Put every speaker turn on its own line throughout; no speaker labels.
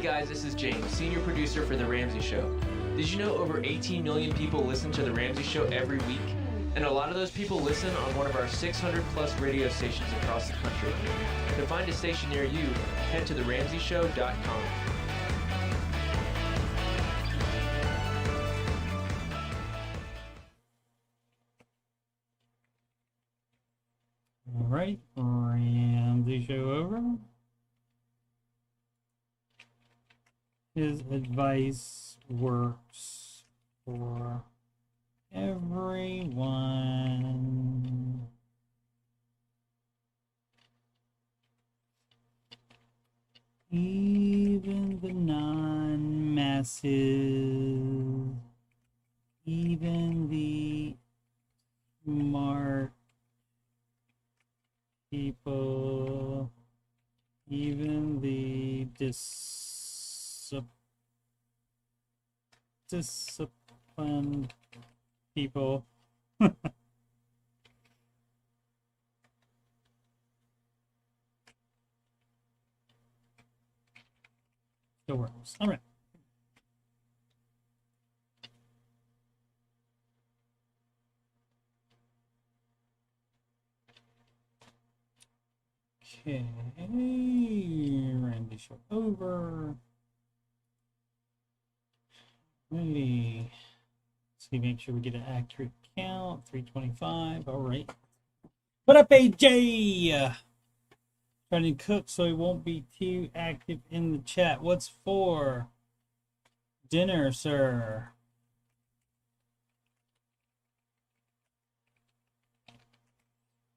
guys, this is James, senior producer for The Ramsey Show. Did you know over 18 million people listen to The Ramsey Show every week? And a lot of those people listen on one of our 600 plus radio stations across the country. To find a station near you, head to theramseyshow.com.
All right, Ramsey Show over. His advice works for everyone. Even the non-massive, even the smart people, even the disciplined people. Still works. All right. Okay, Randy Show over. Ready. See, make sure we get an accurate count. 325. All right. What up, AJ? Trying to cook so he won't be too active in the chat. What's for dinner, sir?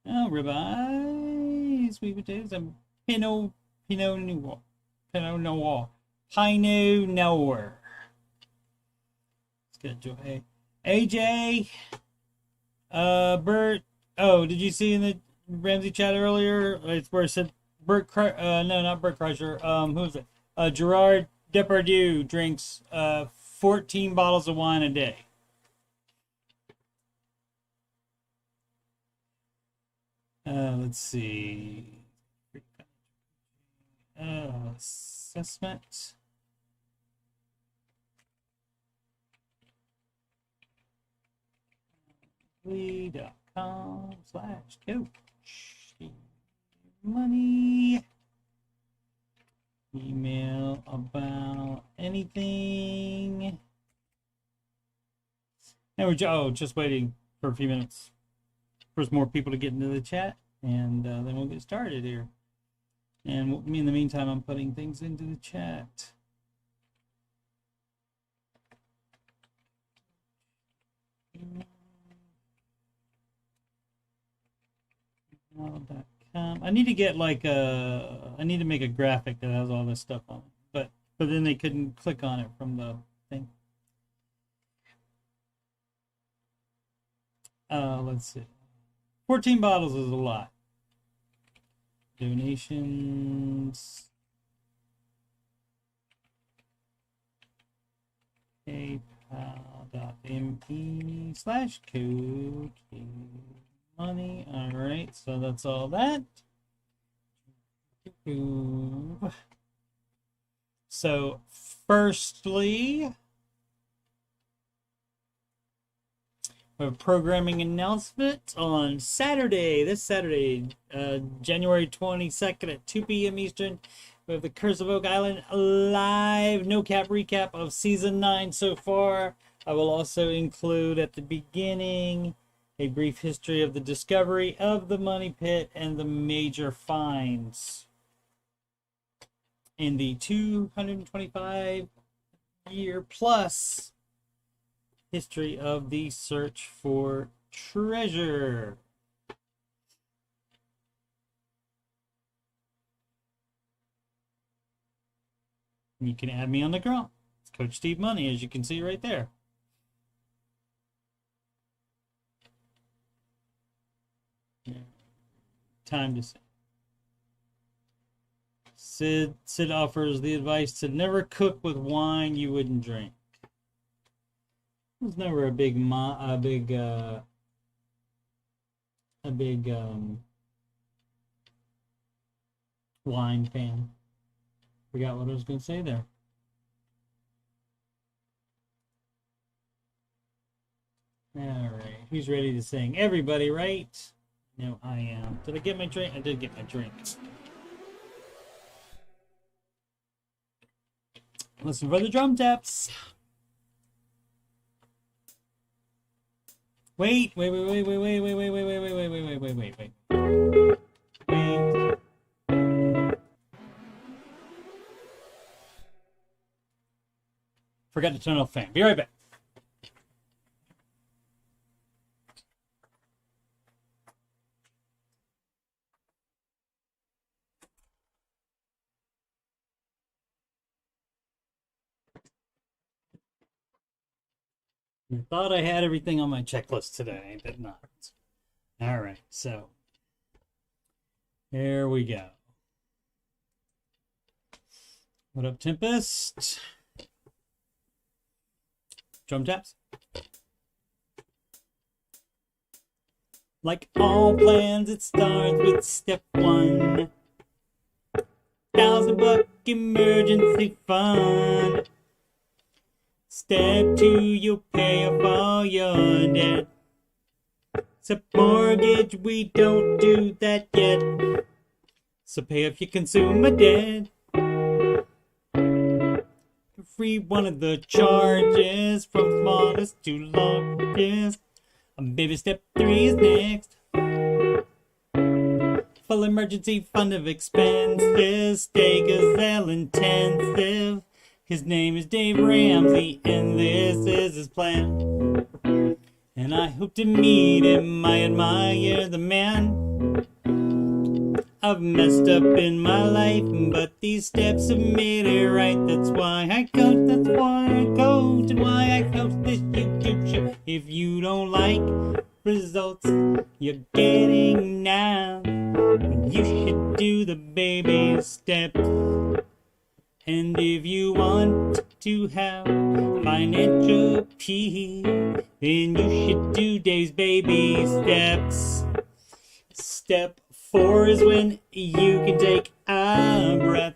Oh, ribeye, sweet potatoes, and Pinot Noir. Pinot Noir. Let's get Joe. AJ, Bert. Oh, did you see in the Ramsey chat earlier? It's where it said no, not Bert Kreischer. Who is it? Gerard Depardieu drinks 14 bottles of wine a day. Let's see. Assessment. .com/coach. Money. Email about anything. And we're just waiting for a few minutes for more people to get into the chat, and then we'll get started here. And in the meantime, I'm putting things into the chat. I need to get like I need to make a graphic that has all this stuff on it, but then they couldn't click on it from the thing. Let's see. 14 bottles is a lot. Donations. PayPal.me/coach money. All right, so that's all that. So, firstly, we have a programming announcement on Saturday. This Saturday, January 22nd at 2 p.m. Eastern. We have the Curse of Oak Island live no cap recap of season 9 so far. I will also include at the beginning a brief history of the discovery of the money pit and the major finds in the 225-year plus history of the search for treasure. You can add me on the ground. It's Coach Steve Money, as you can see right there. Time to say. Sid offers the advice to never cook with wine you wouldn't drink. I was never a big wine fan. Forgot what I was going to say there. Alright, who's ready to sing? Everybody, right? No, I am. Did I get my drink? I did get my drink. Listen for the drum taps. Wait. Forgot to turn off the fan. Be right back. I thought I had everything on my checklist today. I did not. All right, so here we go. What up, Tempest? Drum taps. Like all plans, it starts with step one. $1,000 emergency fund. Step two, you'll pay off all your debt. Except mortgage, we don't do that yet. So pay off your consumer debt. Free one of the charges from smallest to largest. Baby step three is next. Full emergency fund of expenses. Stay gazelle intensive. His name is Dave Ramsey, and this is his plan. And I hope to meet him. I admire the man. I've messed up in my life, but these steps have made it right. That's why I coach, that's why I coach, and why I coach this YouTube show. If you don't like results you're getting now, you should do the baby steps. And if you want to have financial peace, then you should do Dave's baby steps. Step 4 is when you can take a breath.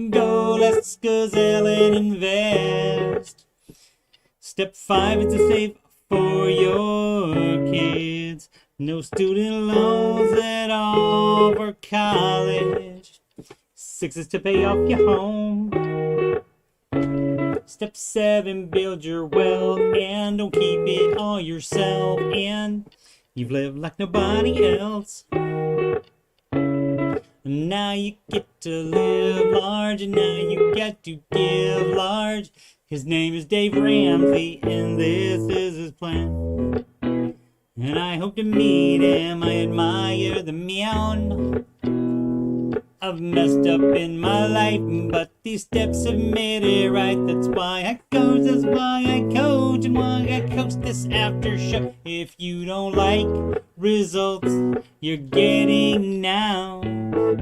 Go, let's gazelle and invest. Step 5 is to save for your kids. No student loans at all for college. 6 is to pay off your home. Step 7, build your wealth and don't keep it all yourself. And you've lived like nobody else. Now you get to live large, and now you get to give large. His name is Dave Ramsey, and this is his plan. And I hope to meet him. I admire the meow. I've messed up in my life, but these steps have made it right. That's why I coach, that's why I coach, and why I coach this after show. If you don't like results you're getting now,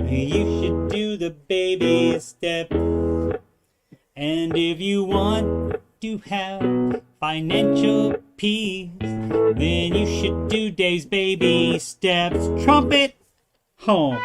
you should do the baby step. And if you want to have financial peace, then you should do Dave's baby steps. Trumpet home.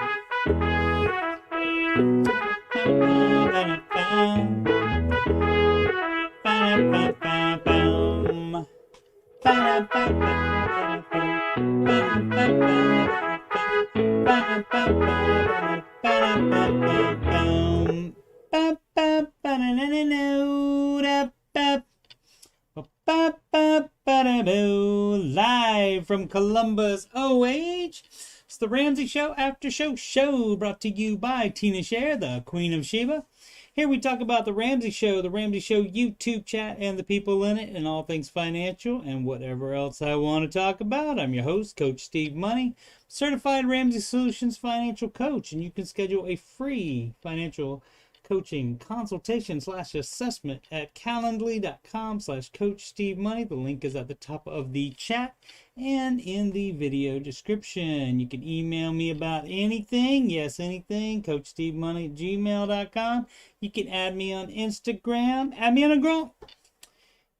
Live from Columbus, OH. It's the Ramsey Show After Show brought to you by Tina Scher, the Queen of Sheba. Here we talk about the Ramsey Show YouTube chat, and the people in it, and all things financial, and whatever else I want to talk about. I'm your host, Coach Steve Money, certified Ramsey Solutions financial coach, and you can schedule a free financial coaching consultation / assessment at calendly.com/Coach Steve Money. The link is at the top of the chat and in the video description. You can email me about anything, yes, anything, CoachSteveMoney@gmail.com. You can add me on Instagram, add me on a group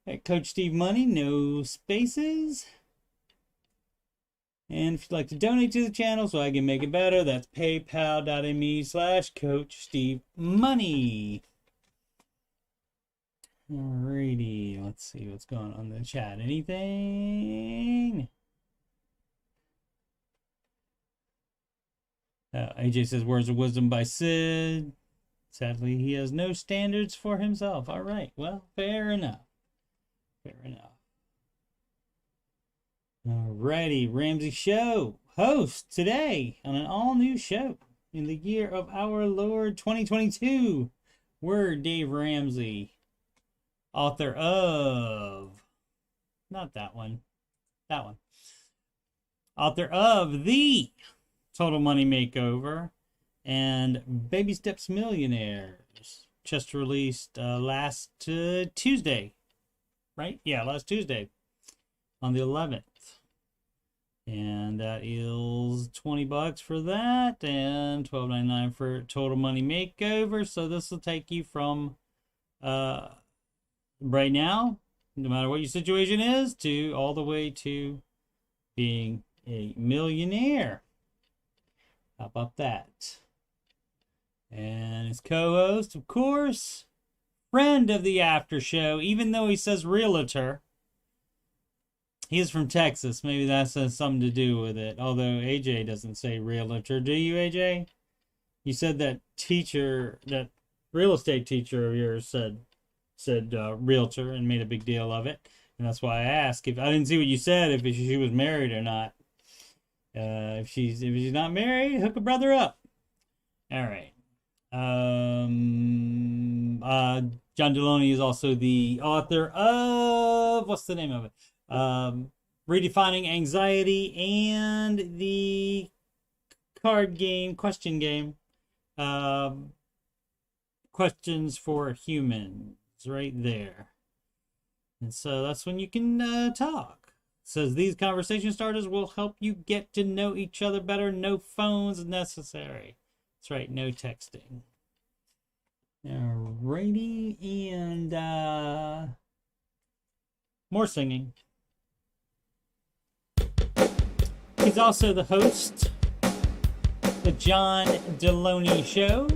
at Coach Steve Money, no spaces. And if you'd like to donate to the channel so I can make it better, that's paypal.me/Coach Steve Money. Alrighty, let's see what's going on in the chat. Anything? AJ says, words of wisdom by Sid. Sadly, he has no standards for himself. All right, well, fair enough. Fair enough. Alrighty, Ramsey Show host today on an all-new show in the year of our Lord 2022. We're Dave Ramsey, author of, not that one, that one, author of The Total Money Makeover and Baby Steps Millionaires, just released last Tuesday, right? Yeah, last Tuesday on the 11th. And that is $20 for that and $12.99 for Total Money Makeover. So this will take you from right now, no matter what your situation is, to all the way to being a millionaire. How about that? And his co-host, of course, friend of the after show, even though he says realtor. He is from Texas. Maybe that has something to do with it. Although AJ doesn't say realtor. Do you, AJ? You said that teacher, that real estate teacher of yours said realtor and made a big deal of it. And that's why I asked. If I didn't see what you said, if she was married or not. If she's not married, hook a brother up. All right. John Deloney is also the author of, what's the name of it? Redefining Anxiety and the card game, question game, Questions for Humans, right there. And so that's when you can talk. It says these conversation starters will help you get to know each other better. No phones necessary. That's right, no texting. Alrighty, and more singing. He's also the host, The John Deloney Show.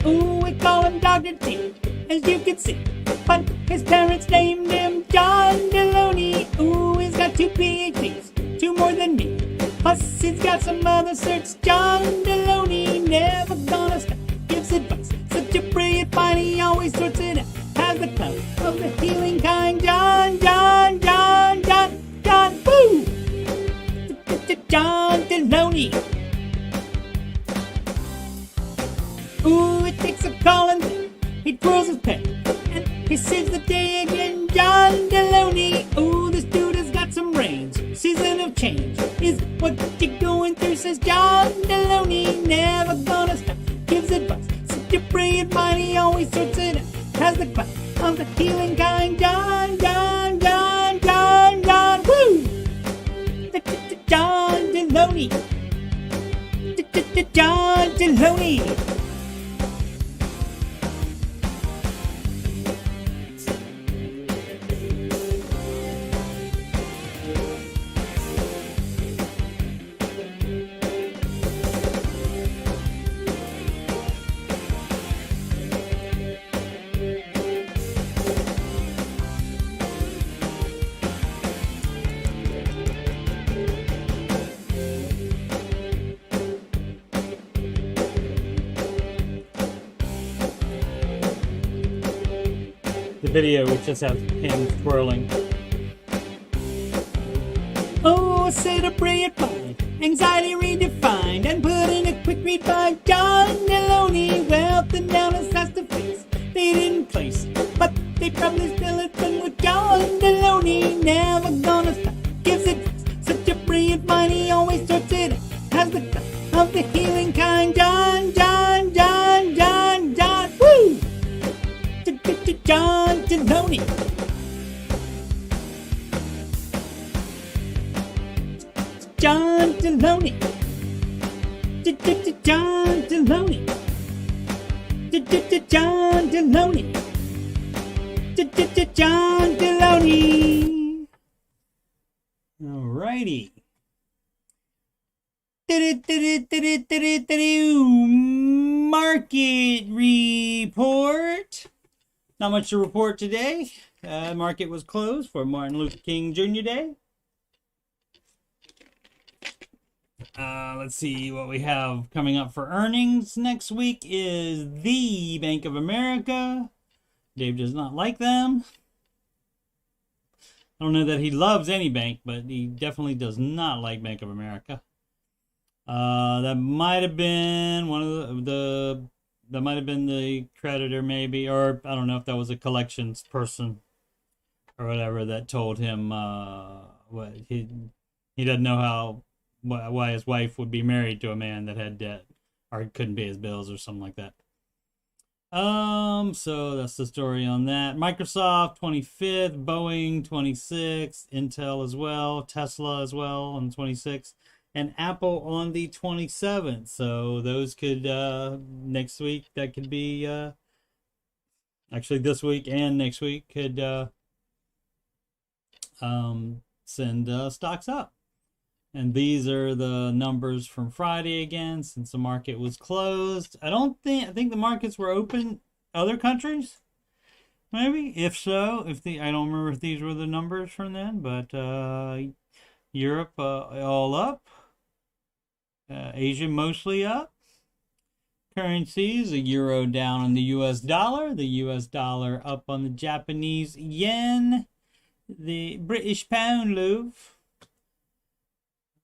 Ooh, we call him Dr. T, as you can see. But his parents named him John Deloney. Ooh, he's got 2 PhDs, 2 more than me. Plus, he's got some other certs. John Deloney, never gonna stop, gives advice. Such a brilliant mind, he always sorts it out. Has the clout of the healing kind. John, woo! John Deloney. Ooh, it takes a calling. He twirls his pen, and he saves the day again. John Deloney. Ooh, this dude has got some range. Season of change is what you're going through, says John Deloney. Never gonna stop, gives advice. Such a brilliant mind, he always sorts it out. Has the clout of the healing kind. John, woo! John Deloney. John Deloney. Video, which just has him twirling. Oh, said a brilliant mind, anxiety redefined, and put in a quick read by John Deloney. Wealth and dollars has to face. They didn't place, but they probably still have been with John Deloney. Never gonna stop, gives advice. Such a brilliant mind, he always sorts it out. Has the clout of the healing kind. John, woo! John Deloney. John Deloney. John Deloney. John Deloney. John Deloney. righty. Market report. Not much to report today. Market was closed for Martin Luther King Jr. Day. Let's see what we have coming up for earnings next week is the Bank of America. Dave does not like them. I don't know that he loves any bank, but he definitely does not like Bank of America. That might have been one of that might have been the creditor maybe, or I don't know if that was a collections person or whatever that told him what he doesn't know why his wife would be married to a man that had debt or couldn't pay his bills or something like that. So that's the story on that. Microsoft 25th, Boeing 26th, Intel as well, Tesla as well on 26th, and Apple on the 27th. So those could next week, that could be actually this week and next week could send stocks up. And these are the numbers from Friday again, since the market was closed. I think the markets were open other countries. Maybe. If so, I don't remember if these were the numbers from then, but Europe all up. Asia mostly up. Currencies, the euro down on the US dollar, the US dollar up on the Japanese yen, the British pound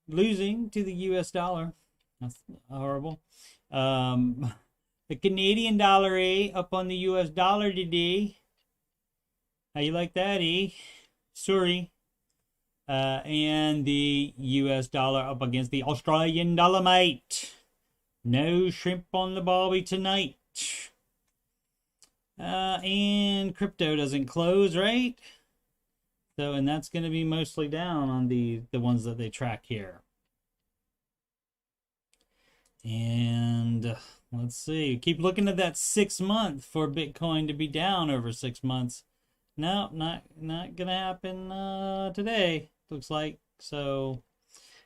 losing to the US dollar. That's horrible. The Canadian dollar up on the US dollar today. How you like that, Sorry. And the US dollar up against the Australian dollar, mate. No shrimp on the barbie tonight. And crypto doesn't close, right? So, and that's going to be mostly down on the ones that they track here. And let's see. Keep looking at that 6 month for Bitcoin to be down over 6 months. No, not going to happen today, looks like. So,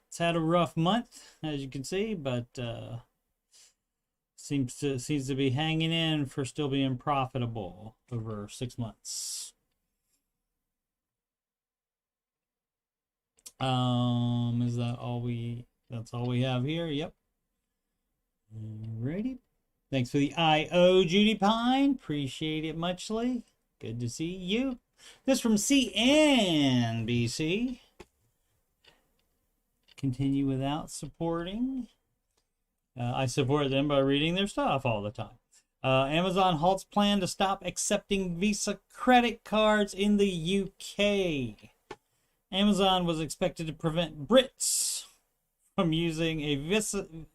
it's had a rough month, as you can see, but seems to be hanging in for still being profitable over 6 months. Is that all that's all we have here? Yep. Alrighty. Thanks for the IO, Judy Pine. Appreciate it muchly. Good to see you. This from CNBC. Continue without supporting. I support them by reading their stuff all the time. Amazon halts plan to stop accepting Visa credit cards in the UK. Amazon was expected to prevent Brits from using a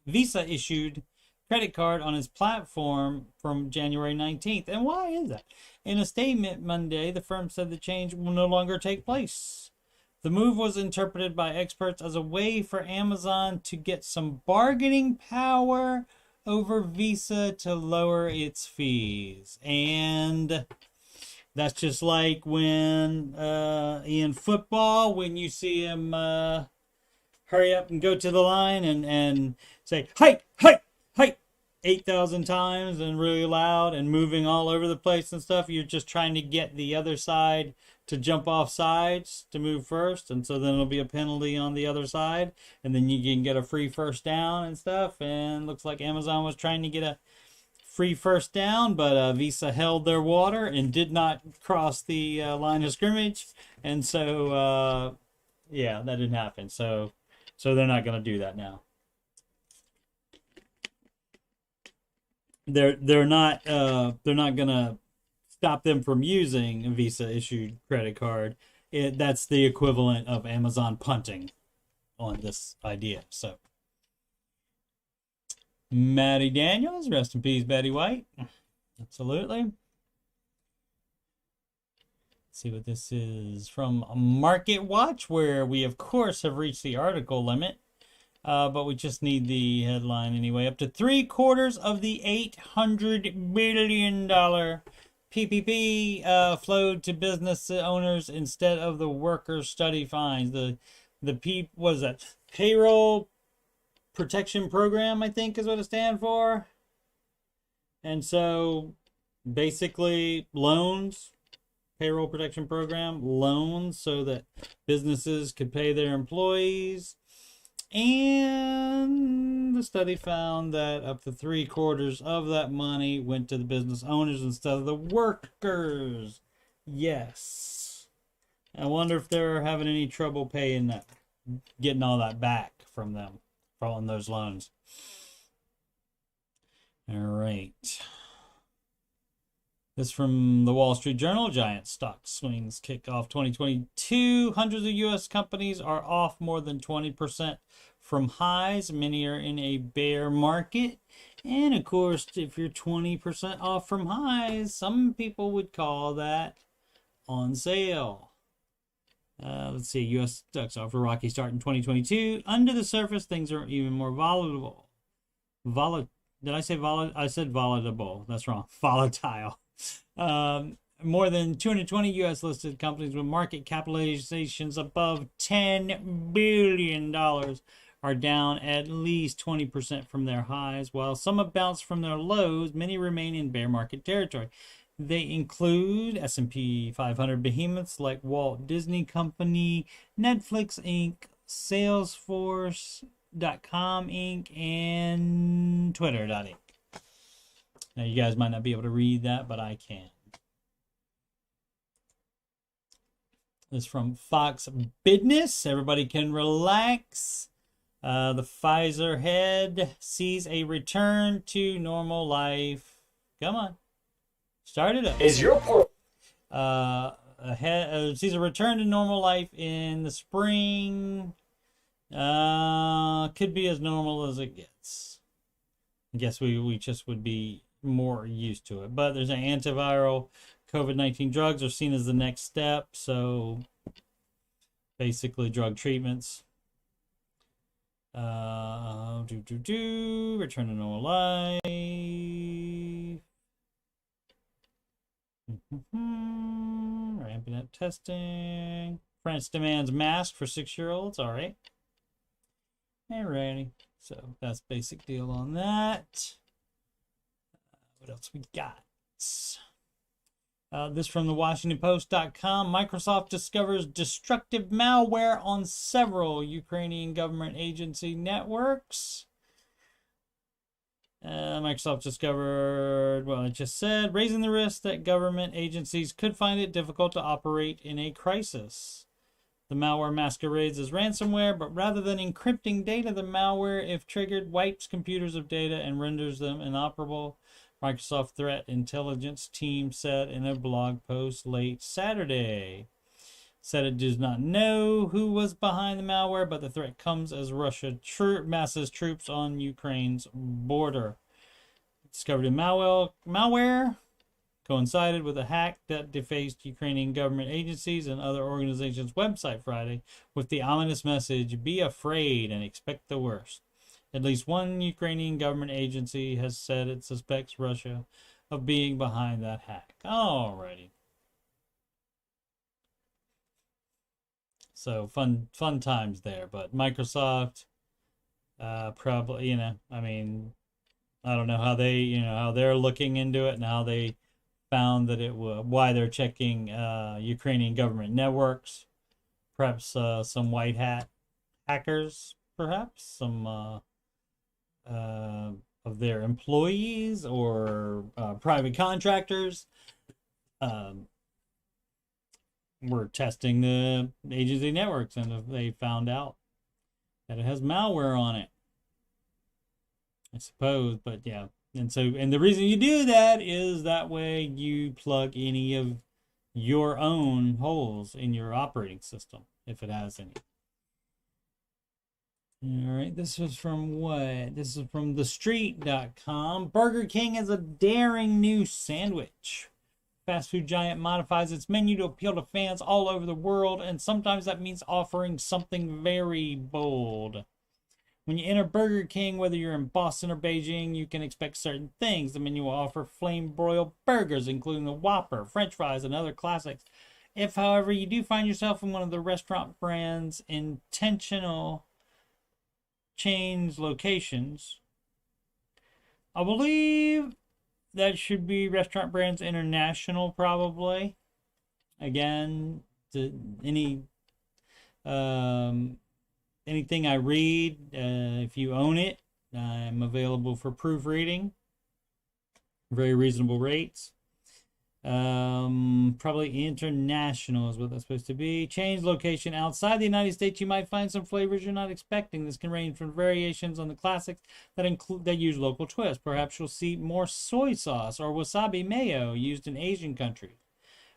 Visa-issued credit card on its platform from January 19th. And why is that? In a statement Monday, the firm said the change will no longer take place. The move was interpreted by experts as a way for Amazon to get some bargaining power over Visa to lower its fees. And that's just like when in football, when you see him hurry up and go to the line and say, "Hike, hike, hike," 8,000 times and really loud and moving all over the place and stuff. You're just trying to get the other side to jump off sides to move first, and so then it'll be a penalty on the other side, and then you can get a free first down and stuff. And looks like Amazon was trying to get a free first down, but Visa held their water and did not cross the line of scrimmage, and so yeah, that didn't happen. So they're not going to do that now. They're not going to stop them from using a Visa issued credit card. That's the equivalent of Amazon punting on this idea. So Maddie Daniels, rest in peace, Betty White. Absolutely. Let's see what this is from Market Watch, where we of course have reached the article limit. But we just need the headline anyway. Up to 3/4 of the $800 billion PPP flowed to business owners instead of the workers' study fines. The what is that? Payroll Protection Program, I think is what it stands for. And so basically loans, Payroll Protection Program, loans so that businesses could pay their employees. And the study found that up to 3/4 of that money went to the business owners instead of the workers. Yes. I wonder if they're having any trouble paying that, getting all that back from them, from those loans. All right. This from the Wall Street Journal. Giant stock swings kick off 2022. Hundreds of U.S. companies are off more than 20% from highs. Many are in a bear market. And of course, if you're 20% off from highs, some people would call that on sale. Let's see. U.S. stocks off a rocky start in 2022. Under the surface, things are even more volatile. Did I say volatile? I said volatile. That's wrong. Volatile. More than 220 U.S. listed companies with market capitalizations above $10 billion are down at least 20% from their highs. While some have bounced from their lows, many remain in bear market territory. They include S&P 500 behemoths like Walt Disney Company, Netflix Inc., Salesforce.com Inc., and Twitter.inc. Now, you guys might not be able to read that, but I can. This is from Fox Business. Everybody can relax. The Pfizer head sees a return to normal life. Come on. Start it up.
Is your port
sees a return to normal life in the spring. Could be as normal as it gets. I guess we just would be more used to it. But there's an antiviral COVID-19 drugs are seen as the next step. So basically drug treatments. Return to normal life. Ramping up testing. France demands mask for 6-year-olds. All right. Alrighty. So that's basic deal on that. What else we got? This from the WashingtonPost.com. Microsoft discovers destructive malware on several Ukrainian government agency networks. Microsoft discovered, well, it just said, raising the risk that government agencies could find it difficult to operate in a crisis. The malware masquerades as ransomware, but rather than encrypting data, the malware, if triggered, wipes computers of data and renders them inoperable. Microsoft Threat Intelligence Team said in a blog post late Saturday. Said it does not know who was behind the malware, but the threat comes as Russia masses troops on Ukraine's border. Discovered in malware coincided with a hack that defaced Ukrainian government agencies and other organizations' website Friday with the ominous message, "Be afraid and expect the worst." At least one Ukrainian government agency has said it suspects Russia of being behind that hack. Alrighty. So fun times there, but Microsoft probably, I mean, I don't know how how they're looking into it and how they found that why they're checking Ukrainian government networks. Perhaps some white hat hackers, perhaps some of their employees or private contractors were testing the agency networks, and if they found out that it has malware on it, I suppose. But yeah, and the reason you do that is that way you plug any of your own holes in your operating system if it has any. All right, this was from what? This is from thestreet.com. Burger King has a daring new sandwich. Fast food giant modifies its menu to appeal to fans all over the world, and sometimes that means offering something very bold. When you enter Burger King, whether you're in Boston or Beijing, you can expect certain things. The menu will offer flame broiled burgers, including the Whopper, French fries, and other classics. If, however, you do find yourself in one of the restaurant brand's intentional chains locations, I believe that should be Restaurant Brands International, probably. Again, anything I read, if you own it, I'm available for proofreading. Very reasonable rates. Probably international is what that's supposed to be. Change location outside the United States. You might find some flavors you're not expecting. This can range from variations on the classics that use local twists. Perhaps you'll see more soy sauce or wasabi mayo used in Asian countries.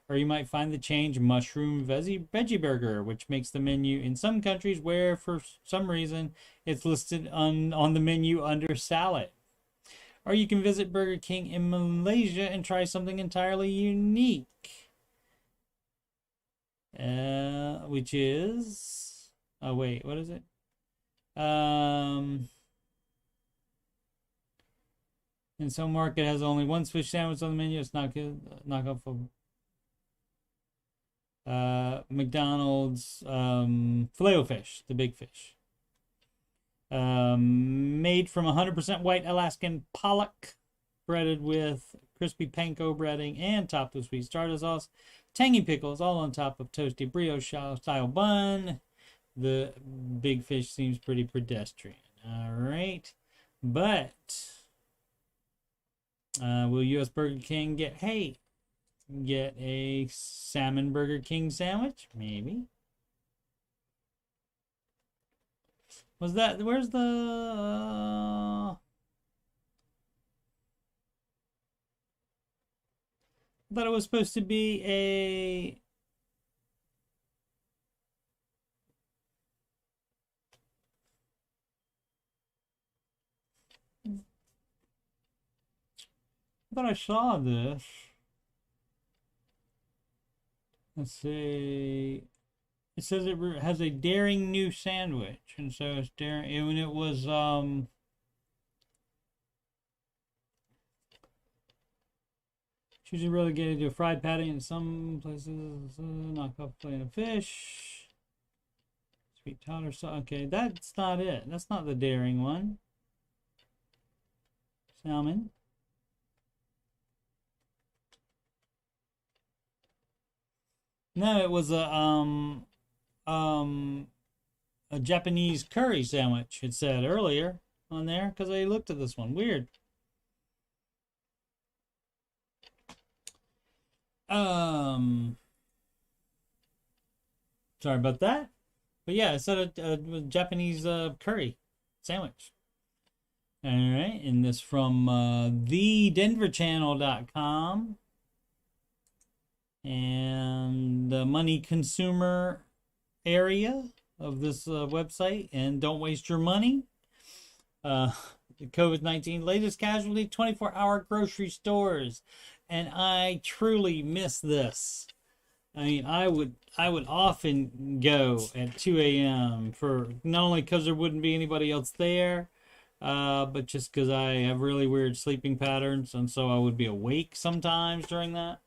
Or you might find the change mushroom veggie burger, which makes the menu in some countries where for some reason it's listed on the menu under salad. Or you can visit Burger King in Malaysia and try something entirely unique. Which is... Oh, wait, what is it? In some market has only one fish sandwich on the menu. It's not good. Knock off of McDonald's Filet-O-Fish, the big fish. Made from 100% white Alaskan pollock, breaded with crispy panko breading and topped with sweet tartar sauce, tangy pickles, all on top of toasty brioche style bun. The big fish seems pretty pedestrian. All right, but will U.S. Burger King get a salmon Burger King sandwich? Maybe. Was that, where's the, I thought it was supposed to be I thought I saw this. Let's see. It says it has a daring new sandwich, and so it's daring. And it was choosing relegated to a fried patty in some places. Knock off plain of fish, sweet tartar sauce. Okay, that's not it. That's not the daring one. Salmon. No, it was a Japanese curry sandwich, it said earlier on there, because I looked at this one. Weird. Sorry about that. But yeah, it said a Japanese curry sandwich. All right, and this from thedenverchannel.com. And the money consumer area of this website. And don't waste your money. COVID-19 latest casualty, 24-hour grocery stores. And I truly miss this. I mean, I would often go at 2 a.m. for not only because there wouldn't be anybody else there, but just because I have really weird sleeping patterns, and so I would be awake sometimes during that.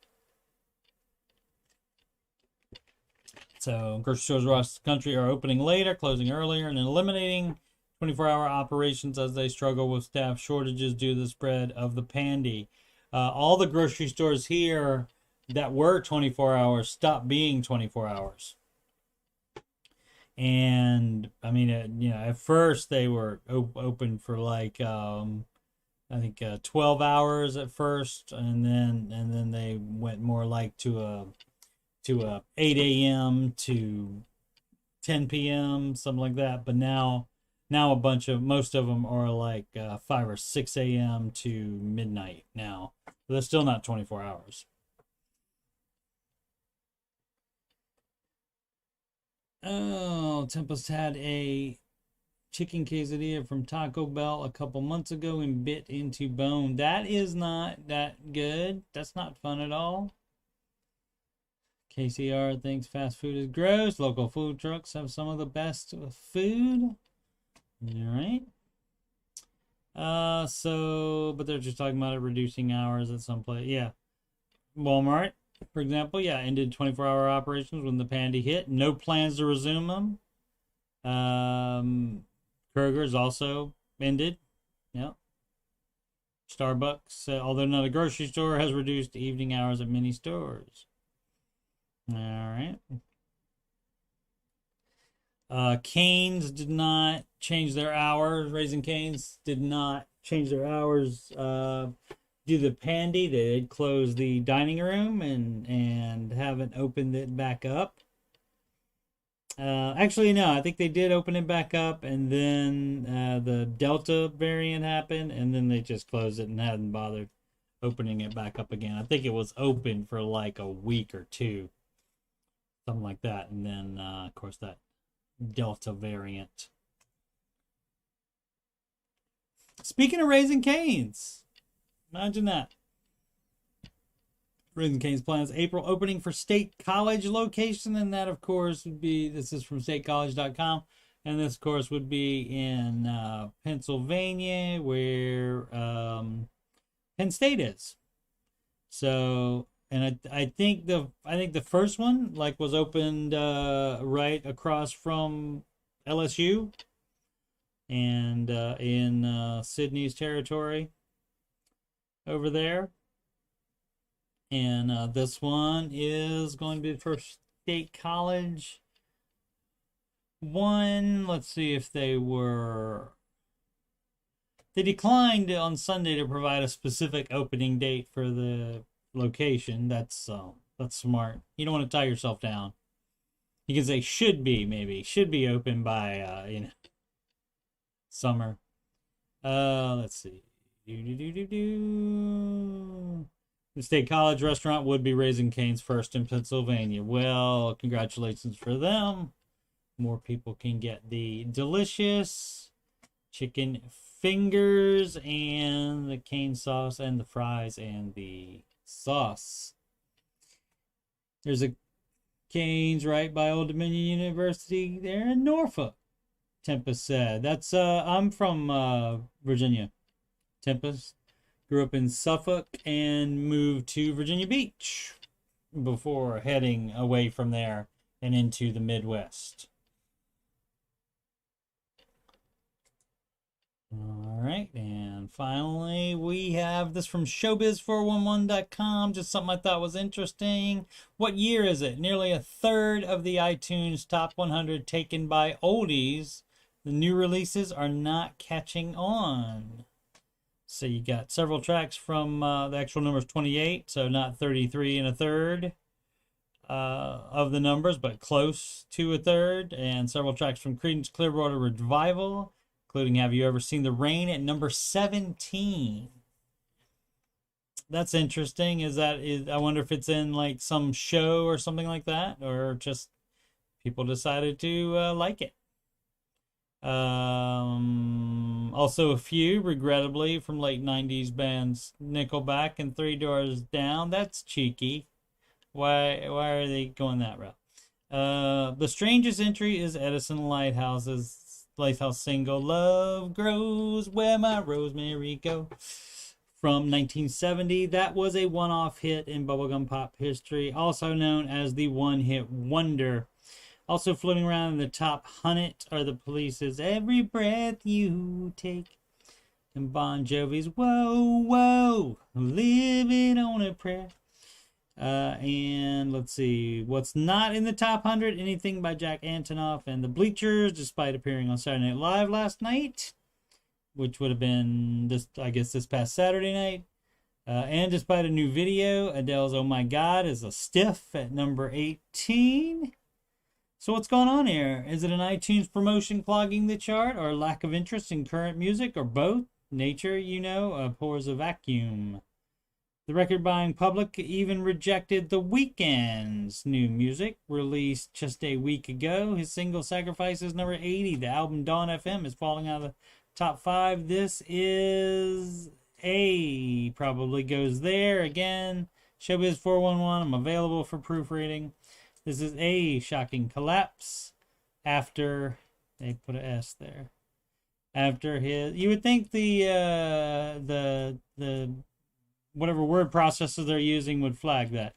So grocery stores across the country are opening later, closing earlier, and eliminating 24-hour operations as they struggle with staff shortages due to the spread of the pandy. All the grocery stores here that were 24 hours stopped being 24 hours. And I mean, at first they were open for like I think 12 hours at first, and then they went more like to a 8 a.m. to 10 p.m. something like that. But now most of them are like 5 or 6 a.m. to midnight now. But they're still not 24 hours. Oh, Tempest had a chicken quesadilla from Taco Bell a couple months ago and bit into bone. That is not that good. That's not fun at all. KCR thinks fast food is gross. Local food trucks have some of the best food. All right. But they're just talking about it reducing hours at some place. Yeah. Walmart for example, yeah, ended 24-hour operations when the pandy hit. No plans to resume them. Kroger's also ended. Yeah. Starbucks, although not a grocery store, has reduced evening hours at many stores. All right. Cane's did not change their hours. Raising Cane's did not change their hours due to the pandy. They did close the dining room and haven't opened it back up. Actually, no, I think they did open it back up, and then the Delta variant happened, and then they just closed it and hadn't bothered opening it back up again. I think it was open for like a week or two, something like that, and then, of course, that Delta variant. Speaking of Raising Cane's, imagine that. Raising Cane's plans April opening for State College location, and that, of course, would be, this is from statecollege.com, and this, of course, would be in Pennsylvania, where Penn State is. So, and I think the first one like was opened right across from LSU, and in Sydney's territory over there. And this one is going to be for State College. One, let's see if they declined on Sunday to provide a specific opening date for the location. That's smart. You don't want to tie yourself down. You can say should be open by summer. Let's see. The State College restaurant would be Raising Cane's first in Pennsylvania. Well, congratulations for them. More people can get the delicious chicken fingers and the cane sauce and the fries and the sauce. There's a Cane's right by Old Dominion University there in Norfolk, Tempest said. That's I'm from Virginia. Tempest grew up in Suffolk and moved to Virginia Beach before heading away from there and into the Midwest. All right, and finally we have this from showbiz411.com, just something I thought was interesting. What year is it? Nearly a third of the iTunes Top 100 taken by oldies. The new releases are not catching on. So you got several tracks from the actual number is 28, so not 33 and a third of the numbers, but close to a third, and several tracks from Creedence Clearwater Revival, including Have You Ever Seen the Rain at number 17. That's interesting. I wonder if it's in like some show or something like that, or just people decided to like it. Also a few, regrettably, from late 90s bands Nickelback and Three Doors Down. That's cheeky. Why are they going that route? The strangest entry is Edison Lighthouse's single Love Grows Where My Rosemary Go from 1970. That was a one-off hit in bubblegum pop history, also known as the one-hit wonder. Also floating around in the top 100 are the Police's Every Breath You Take and Bon Jovi's Whoa, Whoa, Living on a Prayer. And let's see, what's not in the top 100? Anything by Jack Antonoff and the Bleachers, despite appearing on Saturday Night Live last night, which would have been this past Saturday night. And despite a new video, Adele's Oh My God is a stiff at number 18. So what's going on here? Is it an iTunes promotion clogging the chart, or lack of interest in current music, or both? Nature, pours a vacuum. The record-buying public even rejected The Weeknd's new music, released just a week ago. His single Sacrifice is number 80. The album Dawn FM is falling out of the top 5. This is probably goes there. Again, Showbiz 411, I'm available for proofreading. This is a shocking collapse after, they put an S there, after his, you would think the whatever word processor they're using would flag that.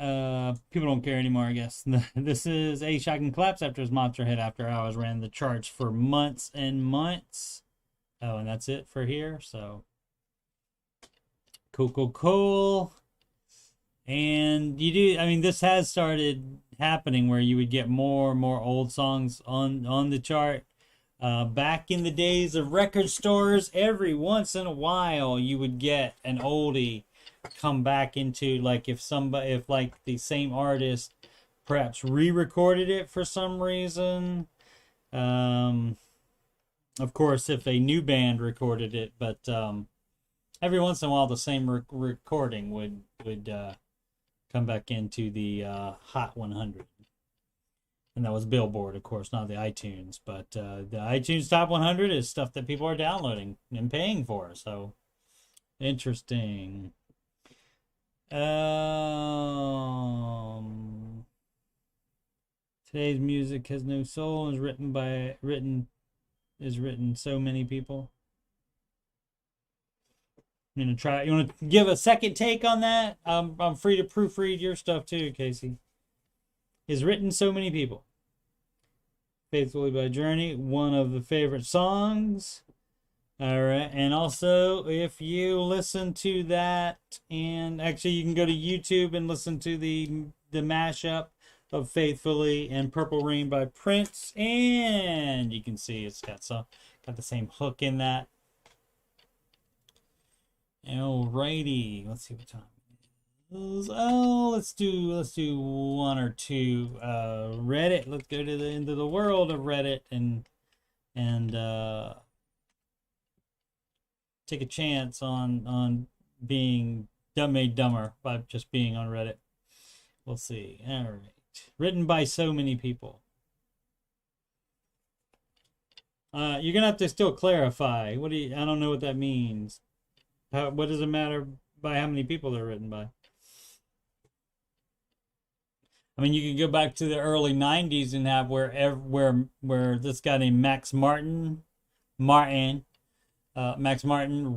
People don't care anymore, I guess. This is A Shocking Collapse after his monster hit After Hours ran the charts for months and months. Oh, and that's it for here. So cool. And you do, I mean, this has started happening where you would get more and more old songs on the chart. Back in the days of record stores, every once in a while you would get an oldie come back into, like, if like the same artist perhaps re-recorded it for some reason. Of course, if a new band recorded it, but every once in a while the same recording would come back into the Hot 100. And that was Billboard, of course, not the iTunes. But the iTunes Top 100 is stuff that people are downloading and paying for. So, interesting. Today's music has no soul and is written so many people. I'm gonna try. You want to give a second take on that? I'm free to proofread your stuff too, Casey. Is written so many people. Faithfully by Journey, one of the favorite songs. All right, and also if you listen to that, and actually you can go to YouTube and listen to the mashup of Faithfully and Purple Rain by Prince, and you can see it's got the same hook in that. Alrighty, let's see what time it is. Oh, let's do one or two. Reddit. Let's go into the world of Reddit and take a chance on being made dumber by just being on Reddit. We'll see. All right. Written by so many people. You're gonna have to still clarify. I don't know what that means. What does it matter by how many people they're written by? I mean, you can go back to the early '90s and have where this guy named Max Martin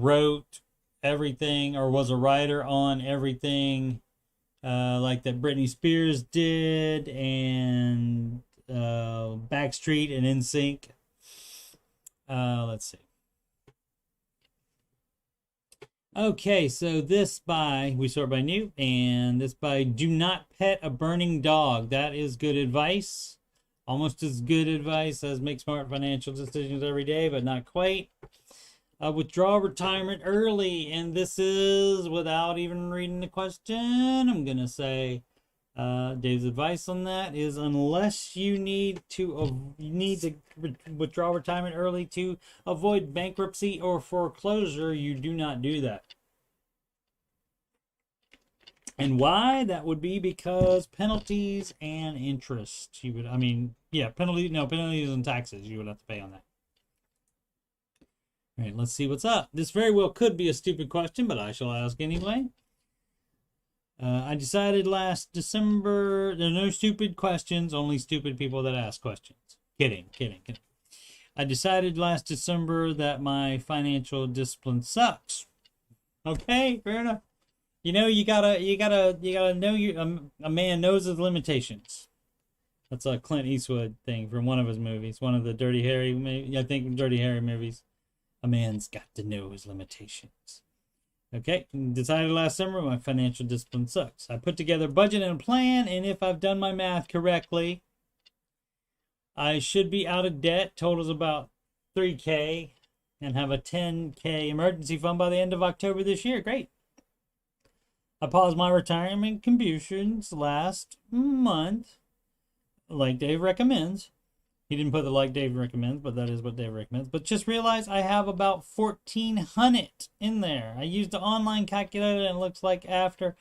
wrote everything, or was a writer on everything, like that Britney Spears did, and Backstreet and NSYNC. Let's see. Okay, so we sort by new, and this by Do Not Pet a Burning Dog. That is good advice. Almost as good advice as make smart financial decisions every day, but not quite. Withdraw retirement early, and this is, without even reading the question, I'm going to say Dave's advice on that is, unless you need to withdraw retirement early to avoid bankruptcy or foreclosure, you do not do that. And why? That would be because penalties and interest. Penalties and taxes you would have to pay on that. All right, let's see what's up. This very well could be a stupid question, but I shall ask anyway. I decided last December, there are no stupid questions, only stupid people that ask questions. Kidding. I decided last December that my financial discipline sucks. Okay, fair enough. You gotta know a man knows his limitations. That's a Clint Eastwood thing from one of his movies, one of the Dirty Harry movies. A man's got to know his limitations. Okay, decided last summer my financial discipline sucks. I put together a budget and a plan, and if I've done my math correctly, I should be out of debt, totals about $3,000, and have a $10,000 emergency fund by the end of October this year. Great. I paused my retirement contributions last month, like Dave recommends. He didn't put the like Dave recommends, but that is what Dave recommends. But just realized I have about $1,400 in there. I used the online calculator, and it looks like after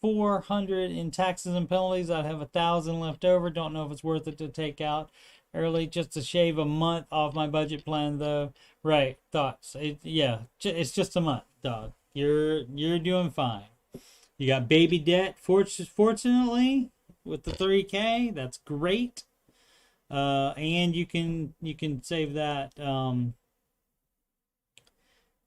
$400 in taxes and penalties, I'd have $1,000 left over. Don't know if it's worth it to take out early just to shave a month off my budget plan, though. Right, thoughts? It's just a month, dog. You're doing fine. You got baby debt, fortunately, with the $3,000. That's great. And you can save that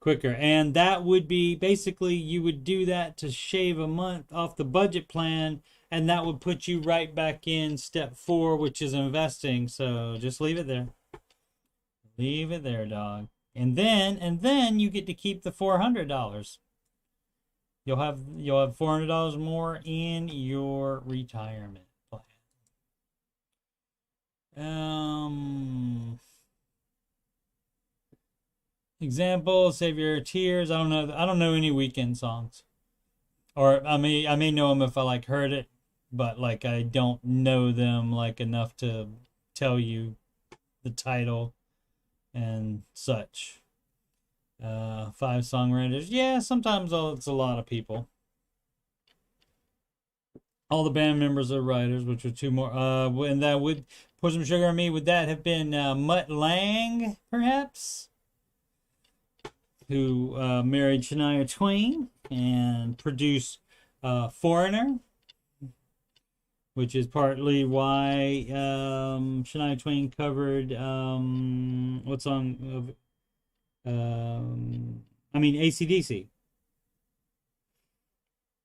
quicker. And that would be basically, you would do that to shave a month off the budget plan and that would put you right back in step 4, which is investing. So just leave it there. Leave it there, dog. And then you get to keep the $400. You'll have $400 more in your retirement plan. Example, Save Your Tears. I don't know any Weekend songs. Or I may know them if I like heard it, but like I don't know them like enough to tell you the title and such. 5 songwriters. Yeah, sometimes it's a lot of people. All the band members are writers, which are 2 more. And that would Pour Some Sugar on Me. Would that have been Mutt Lange, perhaps? Who married Shania Twain and produced Foreigner, which is partly why Shania Twain covered what song of AC/DC.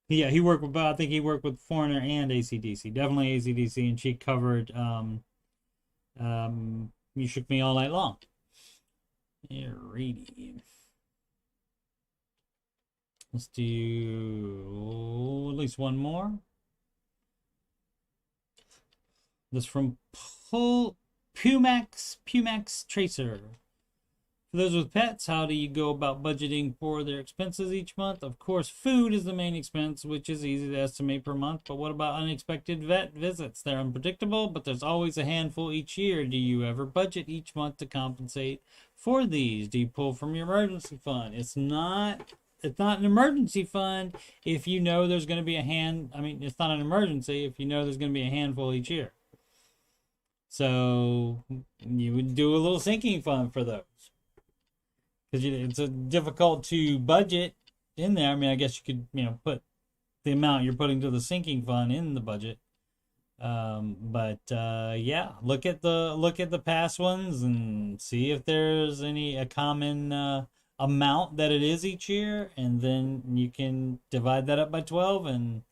Yeah, he worked with, I think he worked with Foreigner and AC/DC. Definitely AC/DC, and she covered You Shook Me All Night Long. Alrighty. Let's do at least one more. This from Pumax Tracer. For those with pets, how do you go about budgeting for their expenses each month? Of course, food is the main expense, which is easy to estimate per month. But what about unexpected vet visits? They're unpredictable, but there's always a handful each year. Do you ever budget each month to compensate for these? Do you pull from your emergency fund? It's not an emergency fund if you know there's going to be it's not an emergency if you know there's going to be a handful each year. So you would do a little sinking fund for those. Because it's difficult to budget in there. I guess you could, put the amount you're putting to the sinking fund in the budget. Yeah, look at the past ones and see if there's a common amount that it is each year, and then you can divide that up by 12 and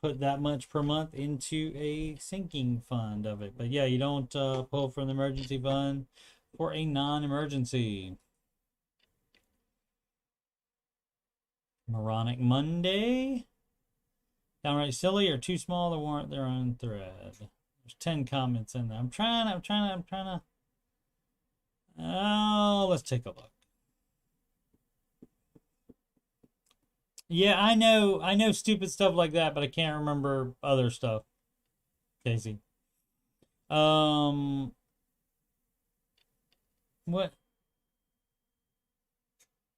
put that much per month into a sinking fund of it. But yeah, you don't pull from the emergency fund for a non-emergency. Moronic Monday. Downright silly or too small to warrant their own thread. There's 10 comments in there. I'm trying to. Oh, let's take a look. Yeah, I know stupid stuff like that, but I can't remember other stuff. Casey. What?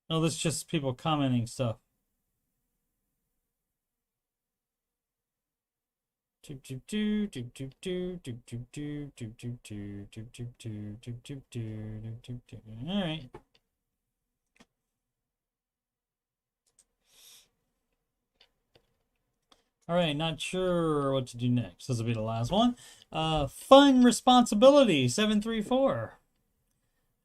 Oh, that's just people commenting stuff. All right. All right, not sure what to do next. This will be the last one. Fun Responsibility 734.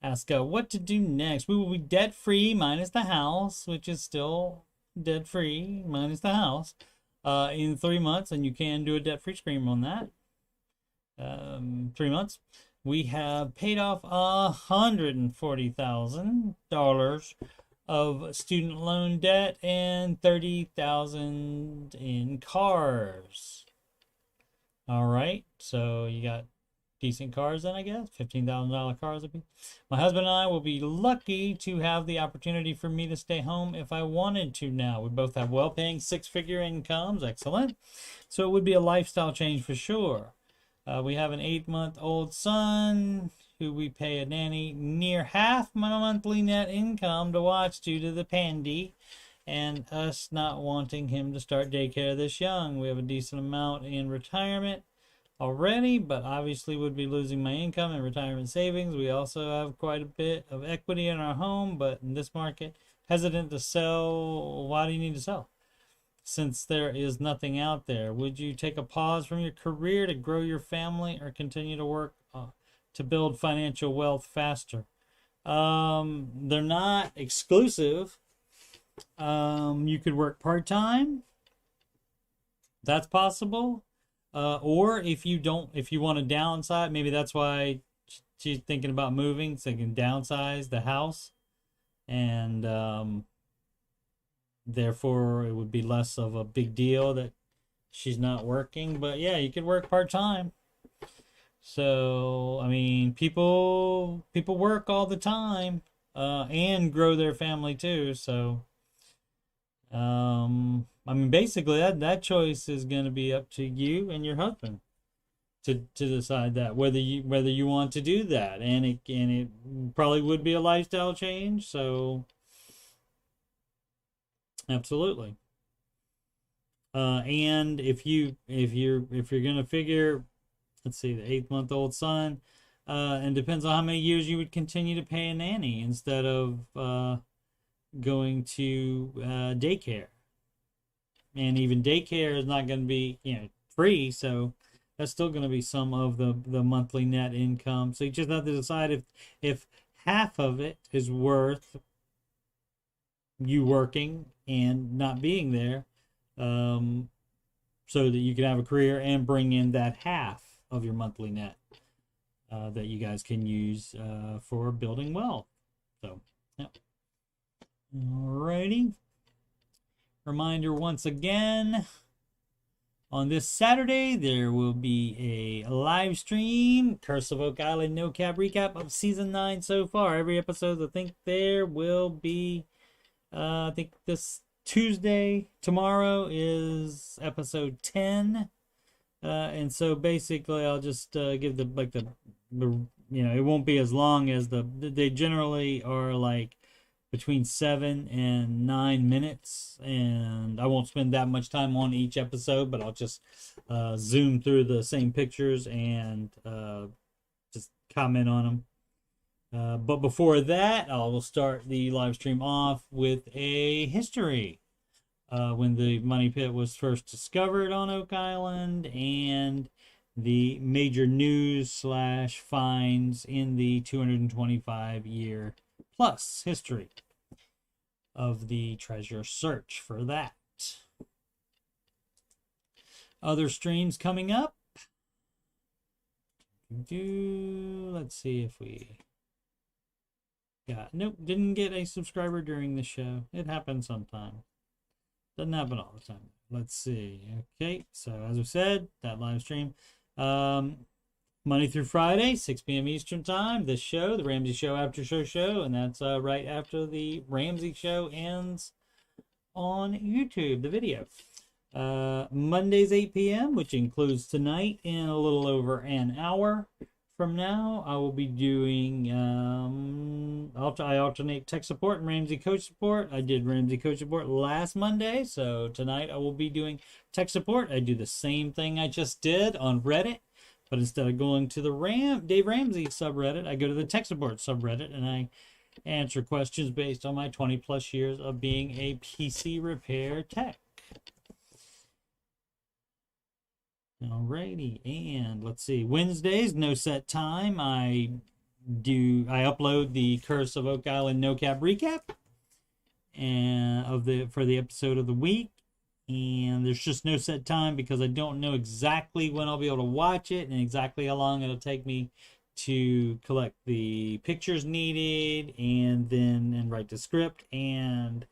Ask what to do next. We will be debt-free minus the house, which is still debt-free minus the house, in 3 months, and you can do a debt-free stream on that. 3 months. We have paid off $140,000 of student loan debt and $30,000 in cars. All right, so you got decent cars then, I guess. $15,000 cars would be. My husband and I will be lucky to have the opportunity for me to stay home if I wanted to now. We both have well-paying 6-figure incomes. Excellent. So it would be a lifestyle change for sure. We have an 8-month-old son who we pay a nanny near half my monthly net income to watch due to the pandy and us not wanting him to start daycare this young. We have a decent amount in retirement already, but obviously would be losing my income and retirement savings. We also have quite a bit of equity in our home, but in this market, hesitant to sell. Why do you need to sell? Since there is nothing out there. Would you take a pause from your career to grow your family or continue to work to build financial wealth faster? They're not exclusive. You could work part-time That's possible. Or if you want to downsize, maybe that's why she's thinking about moving, so you can downsize the house, and therefore it would be less of a big deal that she's not working. But yeah, you could work part-time. So I mean, people work all the time, and grow their family too. So I mean, basically that choice is going to be up to you and your husband to decide that whether you want to do that, and it probably would be a lifestyle change. So absolutely. And if you're gonna figure, let's see, the 8-month-old son, and depends on how many years you would continue to pay a nanny instead of going to daycare. And even daycare is not going to be free, so that's still going to be some of the monthly net income. So you just have to decide if half of it is worth you working and not being there, so that you can have a career and bring in that half of your monthly net that you guys can use for building wealth. So, yeah. Alrighty. Reminder once again, on this Saturday there will be a live stream, Curse of Oak Island No Cap recap of season 9 so far. Every episode, I think there will be, I think this Tuesday, tomorrow is episode 10. And so basically I'll just give the it won't be as long as they generally are like between 7 and 9 minutes, and I won't spend that much time on each episode, but I'll just zoom through the same pictures and just comment on them. But before that, I will start the live stream off with a history. When the money pit was first discovered on Oak Island, and the major news / finds in the 225-year plus history of the treasure search for that. Other streams coming up. Let's see if we got... Nope, didn't get a subscriber during the show. It happens sometime. Doesn't happen all the time. Let's see. Okay, so as I said, that live stream. Monday through Friday, 6 p.m. Eastern Time. This show, the Ramsey Show After Show, and that's right after the Ramsey Show ends on YouTube, the video. Mondays, 8 p.m., which includes tonight, in a little over an hour from now, I will be doing, I alternate tech support and Ramsey Coach Support. I did Ramsey Coach Support last Monday, so tonight I will be doing tech support. I do the same thing I just did on Reddit, but instead of going to the Dave Ramsey subreddit, I go to the tech support subreddit, and I answer questions based on my 20 plus years of being a PC repair tech. Alrighty, and let's see. Wednesdays, no set time. I upload the Curse of Oak Island No Cap recap and for the episode of the week. And there's just no set time because I don't know exactly when I'll be able to watch it and exactly how long it'll take me to collect the pictures needed and write the script and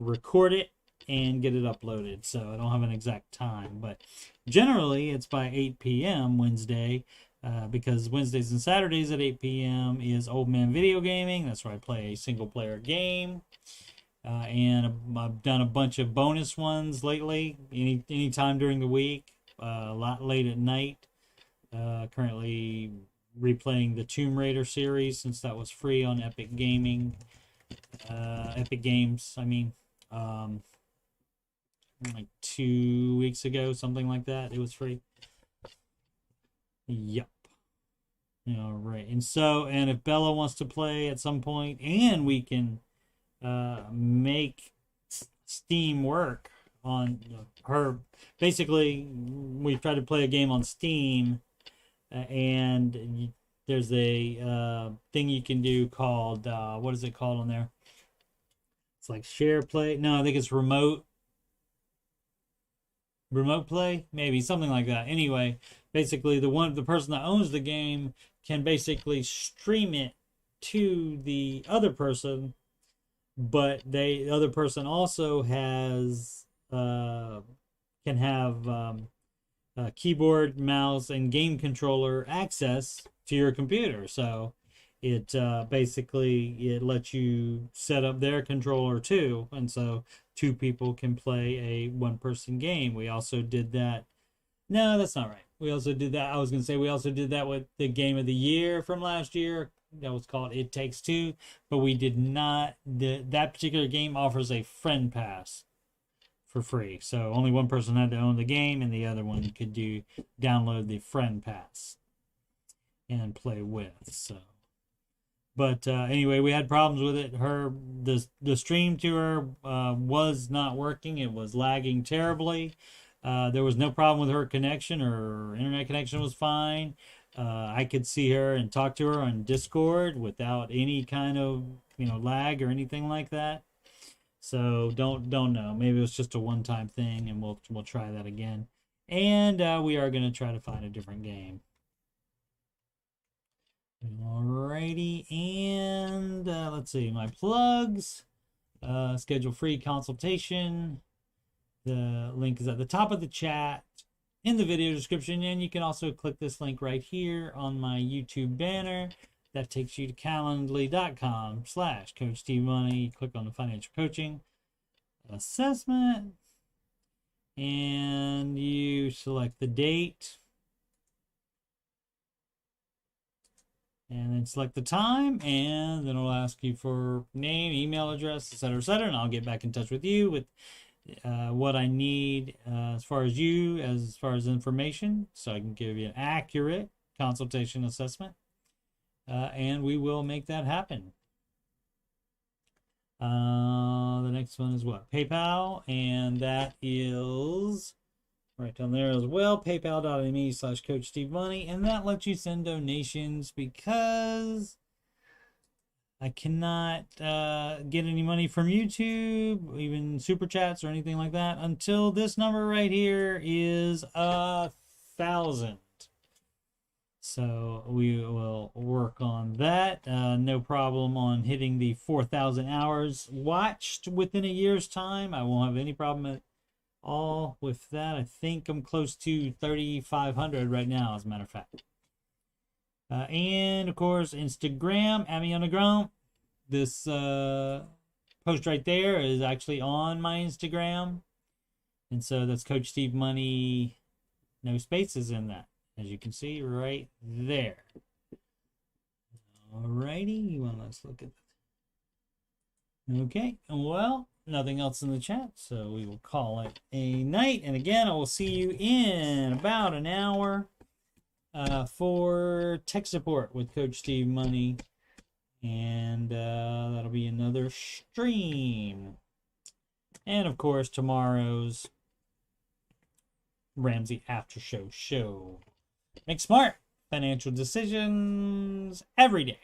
record it and get it uploaded. So I don't have an exact time, but generally it's by 8 p.m. Wednesday, because Wednesdays and Saturdays at 8 p.m. is Old Man Video Gaming. That's where I play a single player game. And I've done a bunch of bonus ones lately, any time during the week, a lot late at night. Currently replaying the Tomb Raider series since that was free on Epic Gaming. Epic Games, I mean. Like 2 weeks ago, something like that. It was free. Yep. All right. And if Bella wants to play at some point, and we can make Steam work on her. Basically, we try to play a game on Steam, and there's a thing you can do called, what is it called on there? It's like share play. No, I think it's remote. remote play, maybe something like that. Anyway, basically the person that owns the game can basically stream it to the other person, but the other person also has can have keyboard, mouse, and game controller access to your computer. So it basically it lets you set up their controller too, and so two people can play a one-person game. We also did that. No, that's not right. We also did that. I was going to say we also did that with the game of the year from last year. That was called It Takes Two, but we did not. That particular game offers a friend pass for free, so only one person had to own the game, and the other one could download the friend pass and play with. So, but anyway, we had problems with it. The stream to her was not working. It was lagging terribly. There was no problem with her connection. Her internet connection was fine. I could see her and talk to her on Discord without any kind of lag or anything like that. So don't know. Maybe it was just a one-time thing, and we'll try that again. And we are going to try to find a different game. Alrighty, and let's see, my plugs. Schedule free consultation. The link is at the top of the chat in the video description, and you can also click this link right here on my YouTube banner. That takes you to calendly.com/Coach Steve Money. Click on the financial coaching assessment, and you select the date, and then select the time, and then it'll ask you for name, email address, etc., and I'll get back in touch with you with what I need as far as information, so I can give you an accurate consultation assessment, and we will make that happen. The next one is what? PayPal, and that is right down there as well, paypal.me/Coach Steve Money, and that lets you send donations because I cannot get any money from YouTube, even super chats or anything like that, until this number right here is 1,000. So we will work on that. No problem on hitting the 4,000 hours watched within a year's time. I won't have any problem at all with that. I think I'm close to 3,500 right now, as a matter of fact. And of course, Instagram, at me on the ground. This post right there is actually on my Instagram, and so that's Coach Steve Money, no spaces in that, as you can see right there. Alrighty, let's look at that. Okay, well, nothing else in the chat, so we will call it a night. And again, I will see you in about an hour for tech support with Coach Steve Money, and that'll be another stream. And of course, tomorrow's Ramsey AFTERSHOW show. Make smart financial decisions every day.